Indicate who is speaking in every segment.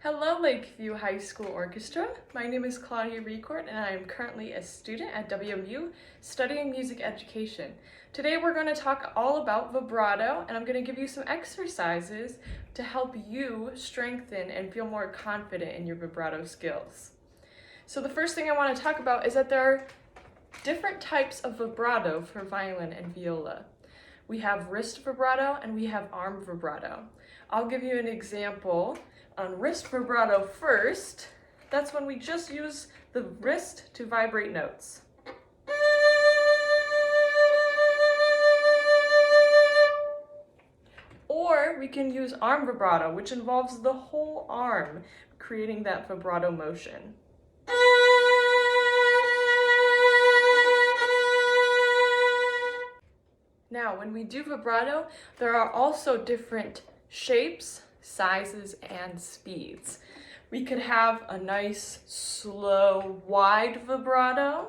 Speaker 1: Hello, Lakeview High School Orchestra. My name is Claudia Record, and I am currently a student at WMU studying music education. Today we're going to talk all about vibrato, and I'm going to give you some exercises to help you strengthen and feel more confident in your vibrato skills. So the first thing I want to talk about is that there are different types of vibrato for violin and viola. We have wrist vibrato and we have arm vibrato. I'll give you an example. On wrist vibrato first, that's when we just use the wrist to vibrate notes. Or we can use arm vibrato, which involves the whole arm, creating that vibrato motion. Now, when we do vibrato, there are also different shapes, sizes, and speeds. We could have a nice, slow, wide vibrato.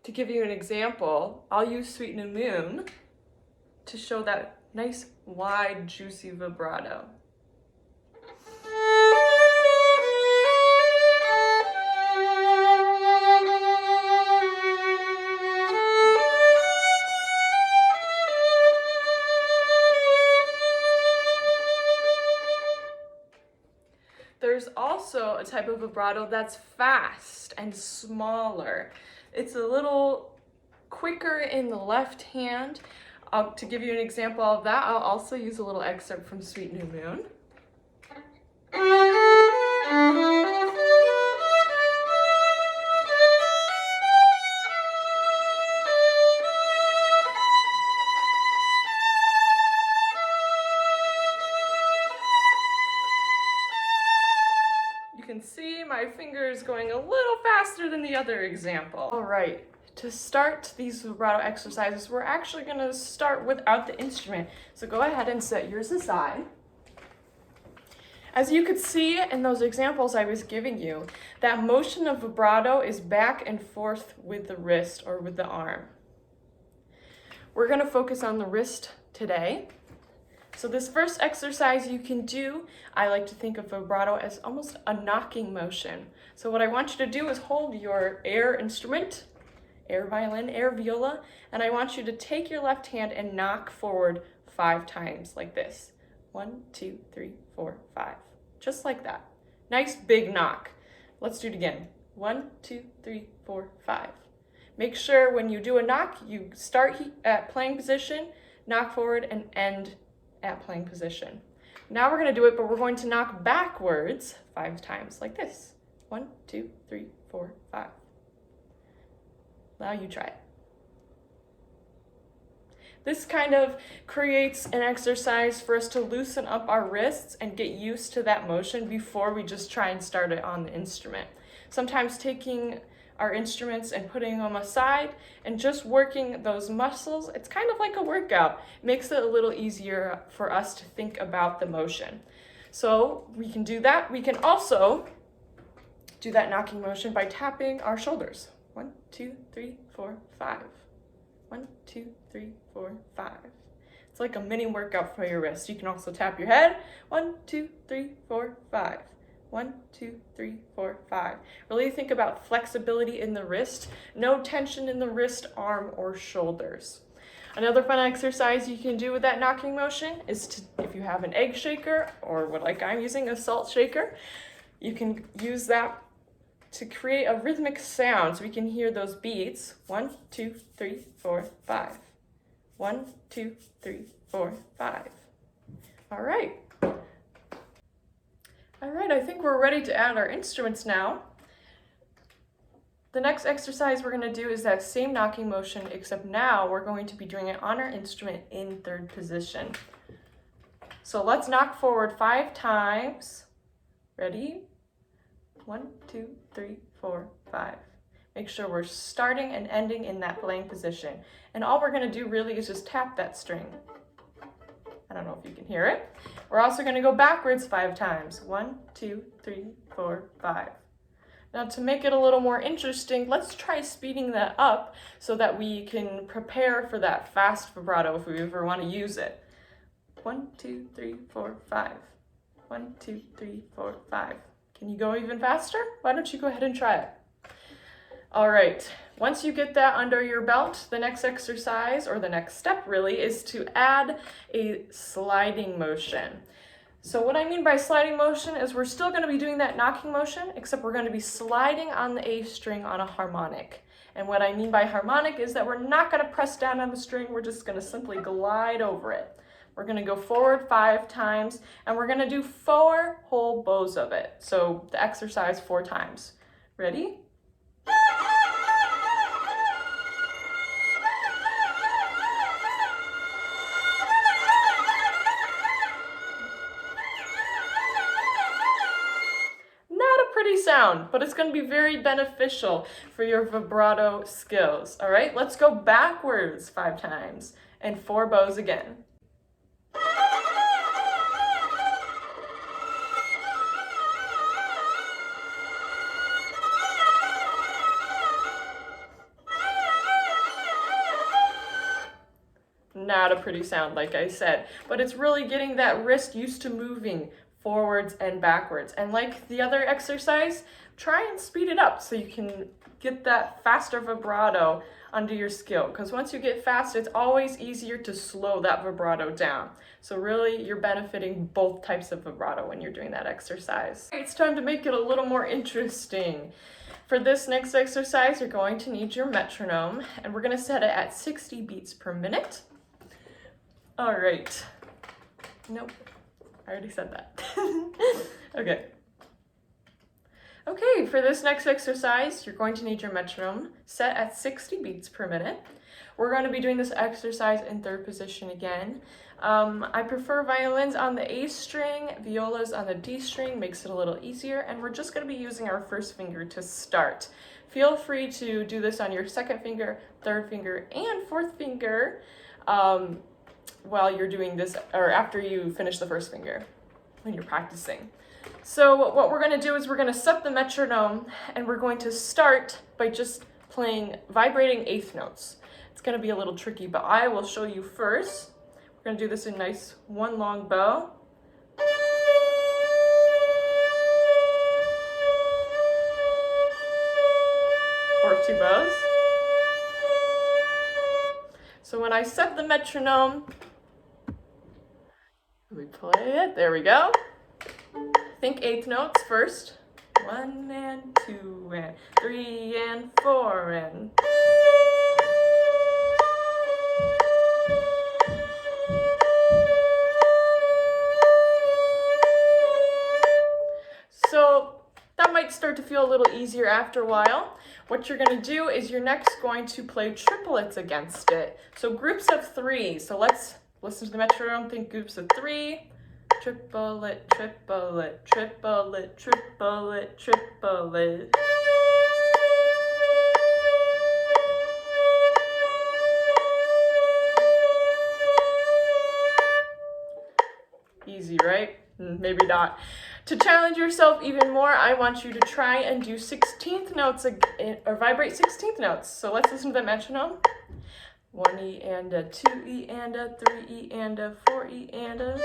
Speaker 1: To give you an example, I'll use Sweet New Moon to show that nice, wide, juicy vibrato. There's also a type of vibrato that's fast and smaller. It's a little quicker in the left hand. To give you an example of that, I'll also use a little excerpt from Sweet New Moon. You can see my fingers going a little faster than the other example. All right, to start these vibrato exercises, we're actually going to start without the instrument. So go ahead and set yours aside. As you could see in those examples I was giving you, that motion of vibrato is back and forth with the wrist or with the arm. We're going to focus on the wrist today. So this first exercise you can do, I like to think of vibrato as almost a knocking motion. So what I want you to do is hold your air instrument, air violin, air viola, and I want you to take your left hand and knock forward 5 times like this. 1, 2, 3, 4, 5. Just like that. Nice big knock. Let's do it again. 1, 2, 3, 4, 5. Make sure when you do a knock, you start at playing position, knock forward, and end at playing position. Now we're going to do it, but we're going to knock backwards 5 times like this. 1, 2, 3, 4, 5. Now you try it. This kind of creates an exercise for us to loosen up our wrists and get used to that motion before we just try and start it on the instrument. Sometimes taking our instruments and putting them aside and just working those muscles, it's kind of like a workout. It makes it a little easier for us to think about the motion. So we can do that. We can also do that knocking motion by tapping our shoulders. 1, 2, 3, 4, 5. 1, 2, 3, 4, 5. It's like a mini workout for your wrist. You can also tap your head. 1, 2, 3, 4, 5. 1, 2, 3, 4, 5. Really think about flexibility in the wrist. No tension in the wrist, arm, or shoulders. Another fun exercise you can do with that knocking motion is to, if you have an egg shaker or what like I'm using, a salt shaker, you can use that to create a rhythmic sound so we can hear those beats. 1, 2, 3, 4, 5. 1, 2, 3, 4, 5. All right. All right, I think we're ready to add our instruments now. The next exercise we're going to do is that same knocking motion, except now we're going to be doing it on our instrument in 3rd position. So let's knock forward 5 times. Ready? 1, 2, 3, 4, 5. Make sure we're starting and ending in that playing position. And all we're going to do really is just tap that string. I don't know if you can hear it. We're also going to go backwards 5 times. 1, 2, 3, 4, 5. Now to make it a little more interesting, let's try speeding that up so that we can prepare for that fast vibrato if we ever want to use it. 1, 2, 3, 4, 5. 1, 2, 3, 4, 5. Can you go even faster? Why don't you go ahead and try it? All right, once you get that under your belt, the next exercise, or the next step really, is to add a sliding motion. So what I mean by sliding motion is we're still going to be doing that knocking motion, except we're going to be sliding on the A string on a harmonic. And what I mean by harmonic is that we're not going to press down on the string, we're just going to simply glide over it. We're going to go forward 5 times, and we're going to do 4 whole bows of it. So the exercise 4 times. Ready? Sound, but it's going to be very beneficial for your vibrato skills. All right, let's go backwards 5 times and 4 bows again. Not a pretty sound, like I said, but it's really getting that wrist used to moving forwards and backwards. And like the other exercise, try and speed it up so you can get that faster vibrato under your skill. Because once you get fast, it's always easier to slow that vibrato down. So really, you're benefiting both types of vibrato when you're doing that exercise. It's time to make it a little more interesting. For this next exercise, you're going to need your metronome, and we're going to set it at 60 beats per minute. All right. Nope. I already said that. Okay. Okay, for this next exercise, you're going to need your metronome set at 60 beats per minute. We're going to be doing this exercise in 3rd position again. I prefer violins on the A string, violas on the D string, makes it a little easier, and we're just going to be using our 1st finger to start. Feel free to do this on your 2nd finger, 3rd finger, and 4th finger while you're doing this, or after you finish the 1st finger when you're practicing. So what we're going to do is we're going to set the metronome, and we're going to start by just playing vibrating 8th notes. It's going to be a little tricky, but I will show you first. We're going to do this in nice 1 long bow. Or 2 bows. So when I set the metronome, let me play it, there we go. Think 8th notes first. 1 and 2 and 3 and 4 and... So that might start to feel a little easier after a while. What you're going to do is you're next going to play triplets against it. So groups of 3. So let's listen to the metronome, think groups of 3. Triplet, triplet, triplet, triplet, triplet. Easy, right? Maybe not. To challenge yourself even more, I want you to try and do 16th notes or vibrate 16th notes. So let's listen to the metronome. 1 E and a 2 E and a 3 E and a 4 E and a...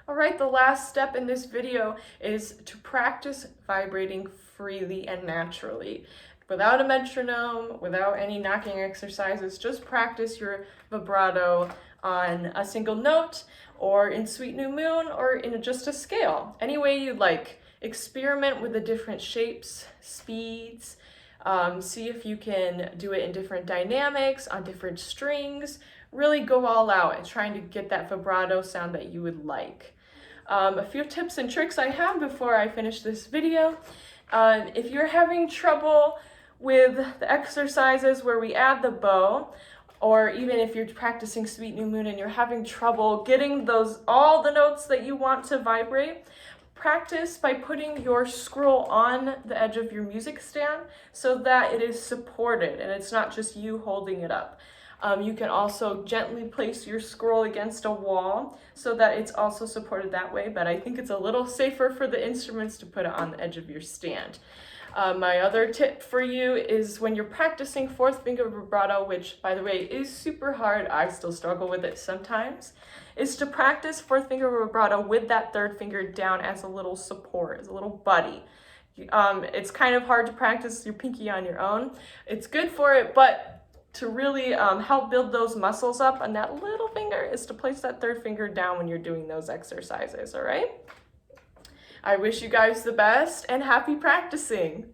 Speaker 1: All right, the last step in this video is to practice vibrating freely and naturally. Without a metronome, without any knocking exercises, just practice your vibrato on a single note or in Sweet New Moon or in just a scale. Any way you'd like. Experiment with the different shapes, speeds, see if you can do it in different dynamics, on different strings. Really go all out and trying to get that vibrato sound that you would like. A few tips and tricks I have before I finish this video. If you're having trouble with the exercises where we add the bow, or even if you're practicing Sweet New Moon and you're having trouble getting all the notes that you want to vibrate, practice by putting your scroll on the edge of your music stand so that it is supported and it's not just you holding it up. You can also gently place your scroll against a wall so that it's also supported that way, but I think it's a little safer for the instruments to put it on the edge of your stand. My other tip for you is when you're practicing fourth finger vibrato, which by the way is super hard, I still struggle with it sometimes, is to practice fourth finger vibrato with that third finger down as a little support, as a little buddy. It's kind of hard to practice your pinky on your own. It's good for it, but to really help build those muscles up on that little finger is to place that third finger down when you're doing those exercises, all right? I wish you guys the best and happy practicing.